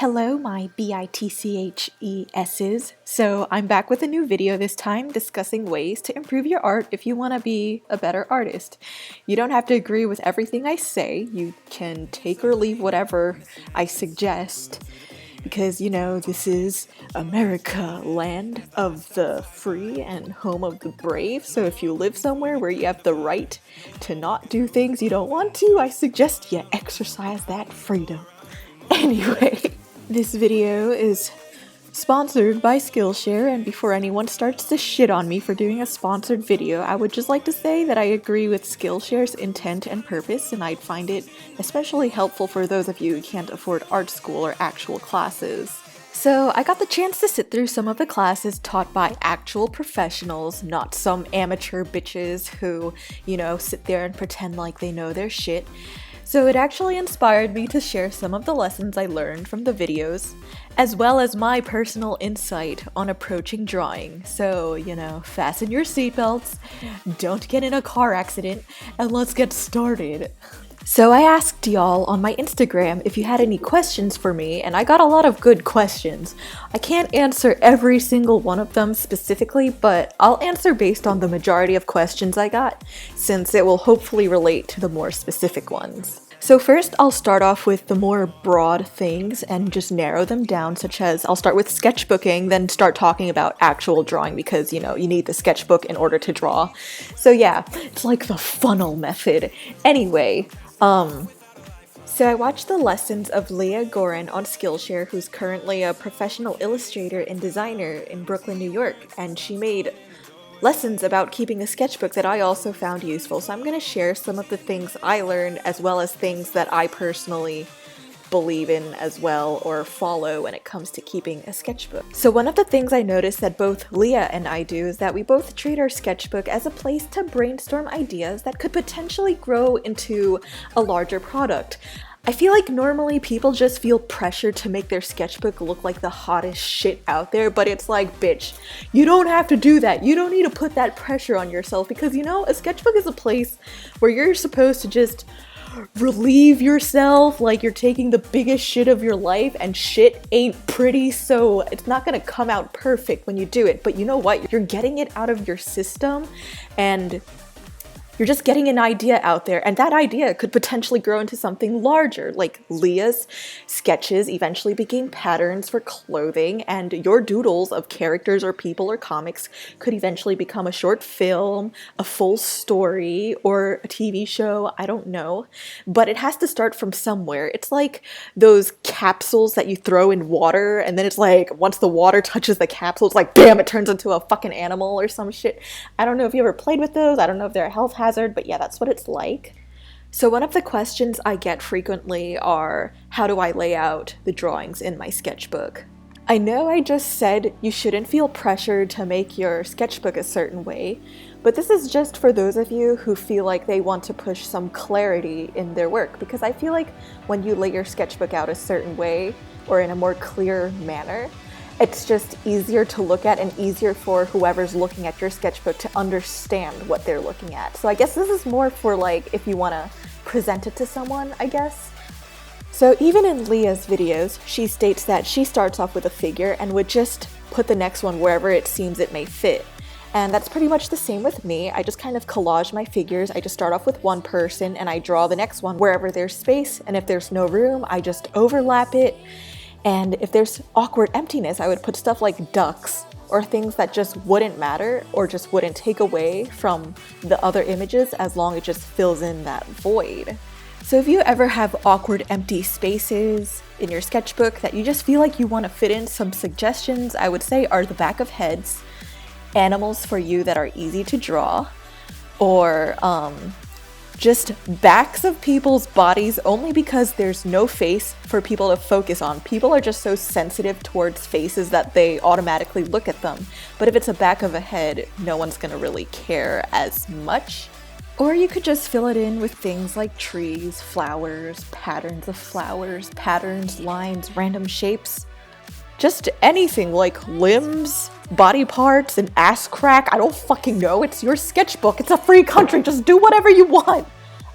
Hello, my BITCHESs. So I'm back with a new video this time discussing ways to improve your art if you want to be a better artist. You don't have to agree with everything I say. You can take or leave whatever I suggest because, this is America, land of the free and home of the brave. So if you live somewhere where you have the right to not do things you don't want to, I suggest you exercise that freedom. Anyway, this video is sponsored by Skillshare, and before anyone starts to shit on me for doing a sponsored video, I would just like to say that I agree with Skillshare's intent and purpose, and I'd find it especially helpful for those of you who can't afford art school or actual classes. So I got the chance to sit through some of the classes taught by actual professionals, not some amateur bitches who, sit there and pretend like they know their shit. So it actually inspired me to share some of the lessons I learned from the videos, as well as my personal insight on approaching drawing. So, fasten your seatbelts, don't get in a car accident, and let's get started. So I asked y'all on my Instagram if you had any questions for me, and I got a lot of good questions. I can't answer every single one of them specifically, but I'll answer based on the majority of questions I got, since it will hopefully relate to the more specific ones. So first, I'll start off with the more broad things and just narrow them down, such as I'll start with sketchbooking, then start talking about actual drawing because, you need the sketchbook in order to draw. So yeah, it's like the funnel method. Anyway, so I watched the lessons of Leah Gorin on Skillshare, who's currently a professional illustrator and designer in Brooklyn, New York, and she made lessons about keeping a sketchbook that I also found useful. So I'm going to share some of the things I learned as well as things that I personally believe in as well or follow when it comes to keeping a sketchbook. So one of the things I noticed that both Leah and I do is that we both treat our sketchbook as a place to brainstorm ideas that could potentially grow into a larger product. I feel like normally people just feel pressure to make their sketchbook look like the hottest shit out there, but it's like, bitch, you don't have to do that. You don't need to put that pressure on yourself because, a sketchbook is a place where you're supposed to just relieve yourself like you're taking the biggest shit of your life, and shit ain't pretty, so it's not gonna come out perfect when you do it. But you know what? You're getting it out of your system and you're just getting an idea out there, and that idea could potentially grow into something larger. Like Leah's sketches eventually became patterns for clothing, and your doodles of characters or people or comics could eventually become a short film, a full story, or a TV show, I don't know. But it has to start from somewhere. It's like those capsules that you throw in water, and then it's like, once the water touches the capsule, it's like, bam, it turns into a fucking animal or some shit. I don't know if you ever played with those. I don't know if they're a health hazard, but yeah, that's what it's like. So one of the questions I get frequently are, how do I lay out the drawings in my sketchbook? I know I just said you shouldn't feel pressured to make your sketchbook a certain way, but this is just for those of you who feel like they want to push some clarity in their work, because I feel like when you lay your sketchbook out a certain way or in a more clear manner, it's just easier to look at and easier for whoever's looking at your sketchbook to understand what they're looking at. So I guess this is more for like if you want to present it to someone, I guess. So even in Leah's videos, she states that she starts off with a figure and would just put the next one wherever it seems it may fit. And that's pretty much the same with me. I just kind of collage my figures. I just start off with one person and I draw the next one wherever there's space. And if there's no room, I just overlap it. And if there's awkward emptiness, I would put stuff like ducks or things that just wouldn't matter or just wouldn't take away from the other images as long as it just fills in that void. So if you ever have awkward empty spaces in your sketchbook that you just feel like you want to fit in, some suggestions I would say are the back of heads, animals for you that are easy to draw, or just backs of people's bodies, only because there's no face for people to focus on. People are just so sensitive towards faces that they automatically look at them. But if it's a back of a head, no one's gonna really care as much. Or you could just fill it in with things like trees, flowers, patterns of flowers, patterns, lines, random shapes. Just anything like limbs, body parts, an ass crack. I don't fucking know. It's your sketchbook. It's a free country. Just do whatever you want.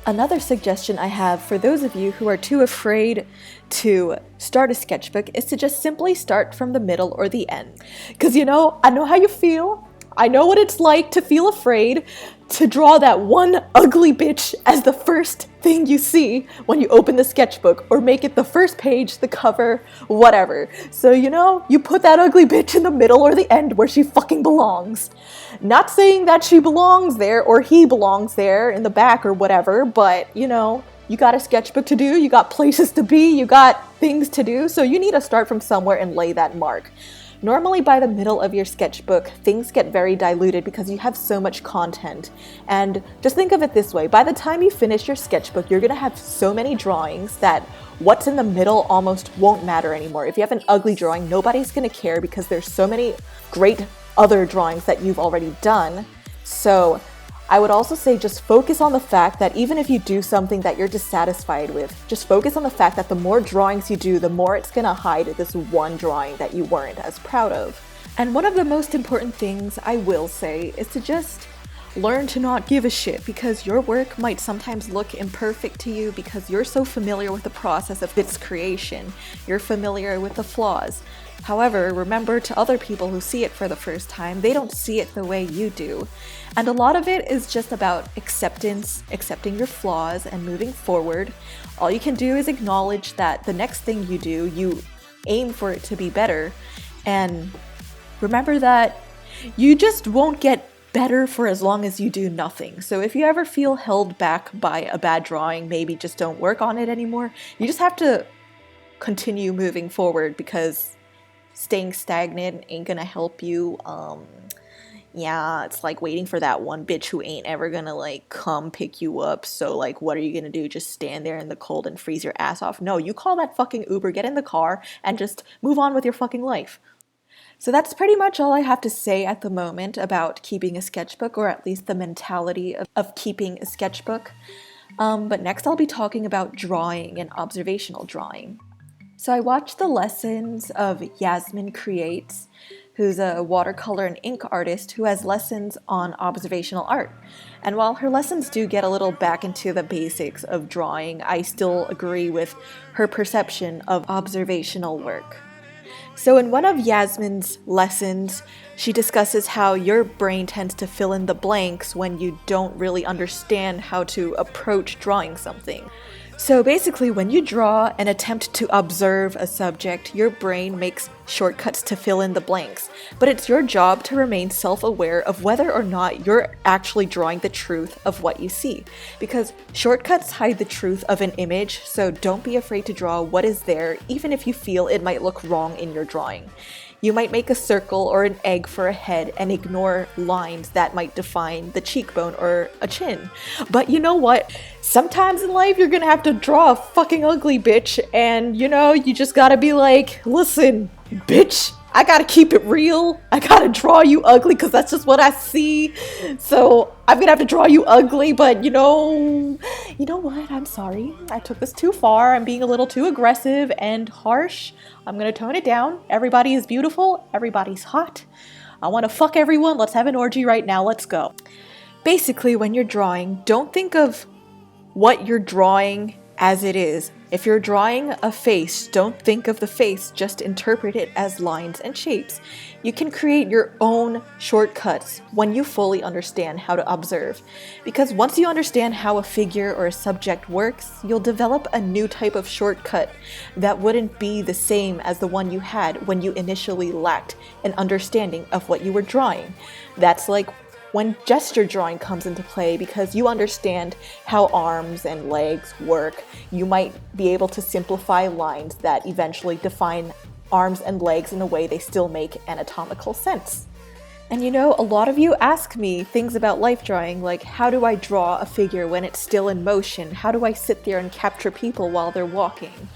Another suggestion I have for those of you who are too afraid to start a sketchbook is to just simply start from the middle or the end. Because I know how you feel. I know what it's like to feel afraid to draw that one ugly bitch as the first thing you see when you open the sketchbook, or make it the first page, the cover, whatever. So you put that ugly bitch in the middle or the end where she fucking belongs. Not saying that she belongs there or he belongs there in the back or whatever, but you got a sketchbook to do, you got places to be, you got things to do, so you need to start from somewhere and lay that mark. Normally by the middle of your sketchbook, things get very diluted because you have so much content. And just think of it this way, by the time you finish your sketchbook, you're gonna have so many drawings that what's in the middle almost won't matter anymore. If you have an ugly drawing, nobody's gonna care because there's so many great other drawings that you've already done. So I would also say just focus on the fact that even if you do something that you're dissatisfied with, just focus on the fact that the more drawings you do, the more it's gonna hide this one drawing that you weren't as proud of. And one of the most important things I will say is to just learn to not give a shit, because your work might sometimes look imperfect to you because you're so familiar with the process of its creation. You're familiar with the flaws. However, remember, to other people who see it for the first time, they don't see it the way you do. And a lot of it is just about acceptance, accepting your flaws and moving forward. All you can do is acknowledge that the next thing you do, you aim for it to be better. And remember that you just won't get better for as long as you do nothing. So if you ever feel held back by a bad drawing, maybe just don't work on it anymore. You just have to continue moving forward, because staying stagnant ain't gonna help you. It's like waiting for that one bitch who ain't ever gonna come pick you up. So what are you gonna do? Just stand there in the cold and freeze your ass off? No, you call that fucking Uber, get in the car, and just move on with your fucking life. So that's pretty much all I have to say at the moment about keeping a sketchbook, or at least the mentality of keeping a sketchbook. But next I'll be talking about drawing and observational drawing. So I watched the lessons of Yasmin Creates, who's a watercolor and ink artist who has lessons on observational art. And while her lessons do get a little back into the basics of drawing, I still agree with her perception of observational work. So in one of Yasmin's lessons, she discusses how your brain tends to fill in the blanks when you don't really understand how to approach drawing something. So basically, when you draw and attempt to observe a subject, your brain makes shortcuts to fill in the blanks. But it's your job to remain self-aware of whether or not you're actually drawing the truth of what you see. Because shortcuts hide the truth of an image, so don't be afraid to draw what is there, even if you feel it might look wrong in your drawing. You might make a circle or an egg for a head and ignore lines that might define the cheekbone or a chin. But you know what? Sometimes in life you're gonna have to draw a fucking ugly bitch, and you just gotta be like, listen, bitch, I gotta keep it real. I gotta draw you ugly because that's just what I see. So I'm gonna have to draw you ugly, but you know what? I'm sorry. I took this too far. I'm being a little too aggressive and harsh. I'm gonna tone it down. Everybody is beautiful. Everybody's hot. I wanna fuck everyone. Let's have an orgy right now. Let's go. Basically, when you're drawing, don't think of what you're drawing as it is. If you're drawing a face, don't think of the face, just interpret it as lines and shapes. You can create your own shortcuts when you fully understand how to observe. Because once you understand how a figure or a subject works, you'll develop a new type of shortcut that wouldn't be the same as the one you had when you initially lacked an understanding of what you were drawing. That's like when gesture drawing comes into play, because you understand how arms and legs work, you might be able to simplify lines that eventually define arms and legs in a way they still make anatomical sense. And a lot of you ask me things about life drawing, like how do I draw a figure when it's still in motion? How do I sit there and capture people while they're walking?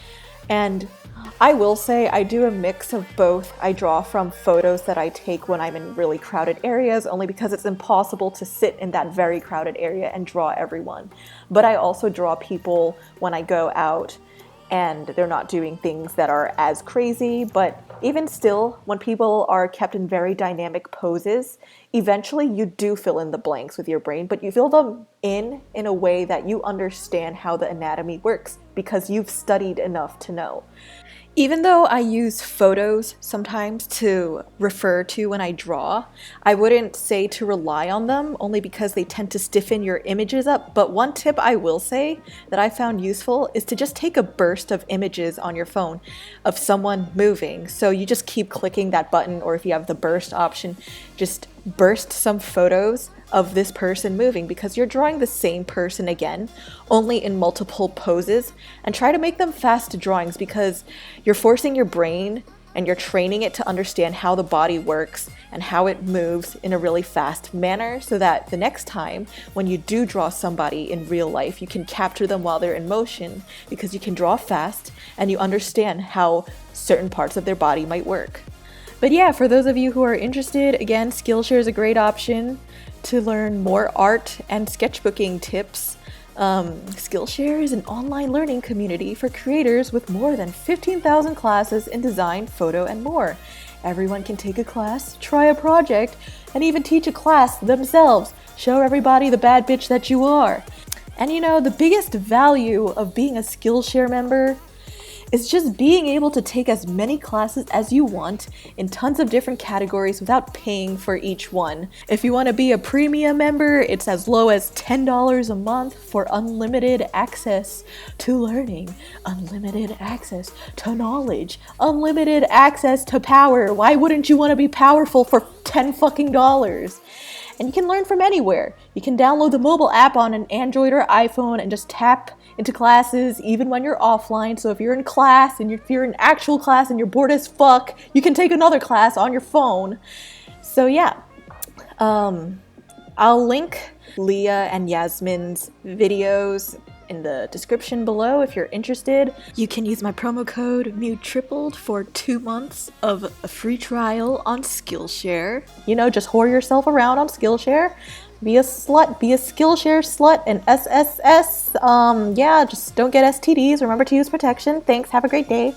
And I will say I do a mix of both. I draw from photos that I take when I'm in really crowded areas, only because it's impossible to sit in that very crowded area and draw everyone. But I also draw people when I go out and they're not doing things that are as crazy. But even still, when people are kept in very dynamic poses, eventually you do fill in the blanks with your brain, but you fill them in a way that you understand how the anatomy works because you've studied enough to know. Even though I use photos sometimes to refer to when I draw, I wouldn't say to rely on them only because they tend to stiffen your images up. But one tip I will say that I found useful is to just take a burst of images on your phone of someone moving. So you just keep clicking that button, or if you have the burst option, just burst some photos of this person moving, because you're drawing the same person again, only in multiple poses, and try to make them fast drawings because you're forcing your brain and you're training it to understand how the body works and how it moves in a really fast manner, so that the next time when you do draw somebody in real life, you can capture them while they're in motion because you can draw fast and you understand how certain parts of their body might work. But yeah, for those of you who are interested, again, Skillshare is a great option to learn more art and sketchbooking tips. Skillshare is an online learning community for creators with more than 15,000 classes in design, photo, and more. Everyone can take a class, try a project, and even teach a class themselves. Show everybody the bad bitch that you are. And you know, the biggest value of being a Skillshare member is just being able to take as many classes as you want in tons of different categories without paying for each one. If you want to be a premium member, it's as low as $10 a month for unlimited access to learning, unlimited access to knowledge, unlimited access to power. Why wouldn't you want to be powerful for $10 fucking dollars? And you can learn from anywhere. You can download the mobile app on an Android or iPhone and just tap into classes even when you're offline. So if you're in class and if you're in actual class and you're bored as fuck, you can take another class on your phone. So yeah, I'll link Leah and Yasmin's videos in the description below if you're interested. You can use my promo code MEWTRIPLED for 2 months of a free trial on Skillshare. You know, just whore yourself around on Skillshare. Be a slut, be a Skillshare slut, and SSS. Yeah, just don't get STDs. Remember to use protection. Thanks, have a great day.